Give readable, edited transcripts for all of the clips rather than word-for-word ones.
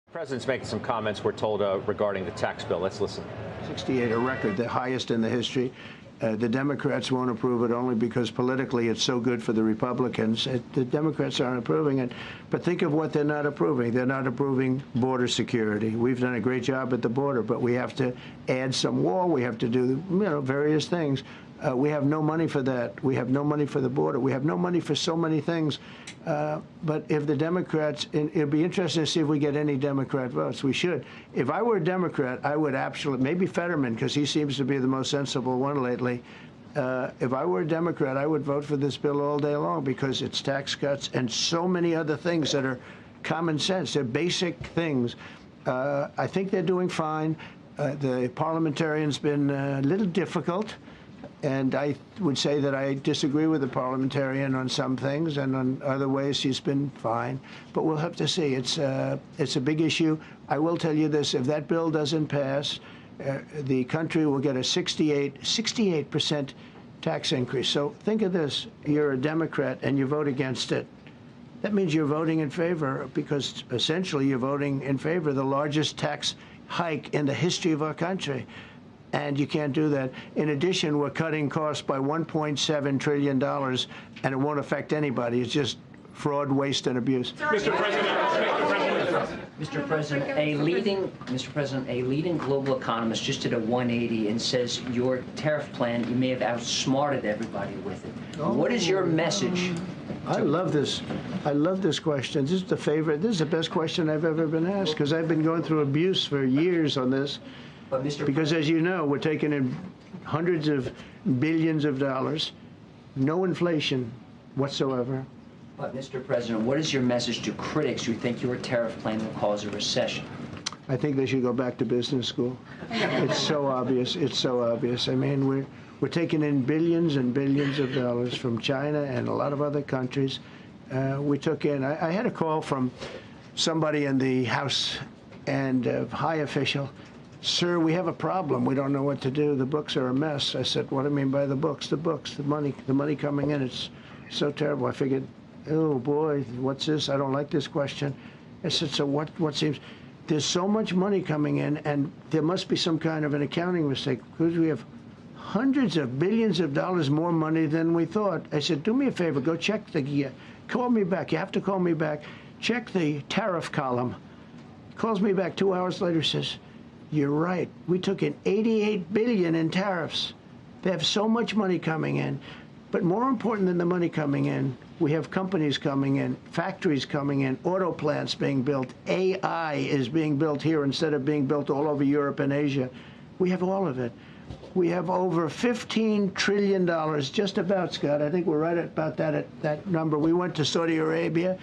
The president's making some comments, we're told, regarding the tax bill. Let's listen. 68, a record, the highest in the history. The Democrats won't approve it only because politically it's so good for the Republicans. The Democrats aren't approving it. But think of what they're not approving. They're not approving border security. We've done a great job at the border, but we have to add some wall. We have to do, various things. We have no money for that. We have no money for the border. We have no money for so many things. But if the Democrats, it'd be interesting to see if we get any Democrat votes. We should. If I were a Democrat, I would absolutely, maybe Fetterman, because he seems to be the most sensible one lately. If I were a Democrat, I would vote for this bill all day long because it's tax cuts and so many other things that are common sense. They're basic things. I think they're doing fine. The parliamentarian's been a little difficult. And I would say that I disagree with the parliamentarian on some things, and on other ways he's been fine. But we'll have to see. It's a big issue. I will tell you this: if that bill doesn't pass, the country will get a 68% tax increase. So think of this: you're a Democrat and you vote against it. That means you're voting in favor, because essentially you're voting in favor of the largest tax hike in the history of our country. And you can't do that. In addition, we're cutting costs by $1.7 trillion, and it won't affect anybody. It's just fraud, waste, and abuse. Mr. President, a leading global economist just did a 180 and says your tariff plan, you may have outsmarted everybody with it. What is your message? I love this. I love this question. This is the favorite. This is the best question I've ever been asked, because I've been going through abuse for years on this. Because, as you know, we're taking in hundreds of billions of dollars, no inflation whatsoever. But, Mr. President, what is your message to critics who think your tariff plan will cause a recession? I think they should go back to business school. It's so obvious. It's so obvious. I mean, we're taking in billions and billions of dollars from China and a lot of other countries. We took in, I had a call from somebody in the House and a high official. Sir, we have a problem. We don't know what to do. The books are a mess. I said, what do you mean by the books? The books, the money coming in. It's so terrible. I figured, oh, boy, what's this? I don't like this question. I said, so what seems? There's so much money coming in, and there must be some kind of an accounting mistake, because we have hundreds of billions of dollars more money than we thought. I said, do me a favor. Go check call me back. You have to call me back. Check the tariff column. He calls me back 2 hours later, says, you're right. We took in $88 billion in tariffs. They have so much money coming in. But more important than the money coming in, we have companies coming in, factories coming in, auto plants being built. AI is being built here instead of being built all over Europe and Asia. We have all of it. We have over $15 trillion, just about, Scott. I think we're right about that number. We went to Saudi Arabia.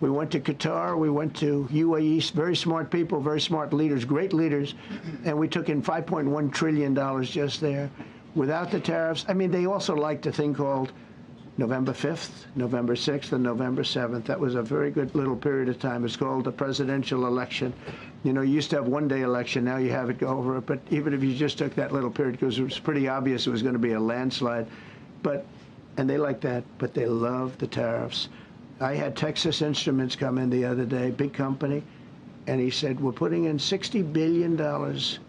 We went to Qatar, we went to UAE, very smart people, very smart leaders, great leaders, and we took in $5.1 trillion just there without the tariffs. I mean, they also liked a thing called November 5th, November 6th, and November 7th. That was a very good little period of time. It's called the presidential election. You know, you used to have one-day election. Now you have it go over it. But even if you just took that little period, because it was pretty obvious it was going to be a landslide. And they like that, but they love the tariffs. I had Texas Instruments come in the other day, big company, and he said, we're putting in $60 billion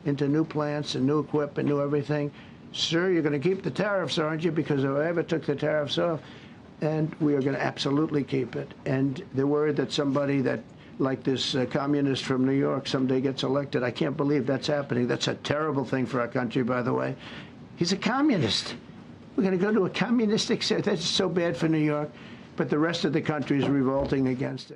into new plants and new equipment, new everything. Sir, you're going to keep the tariffs, aren't you? Because if I ever took the tariffs off, and we are going to absolutely keep it. And they're worried that somebody like this communist from New York someday gets elected. I can't believe that's happening. That's a terrible thing for our country, by the way. He's a communist. We're going to go to a communistic state. That's so bad for New York. But the rest of the country is revolting against it.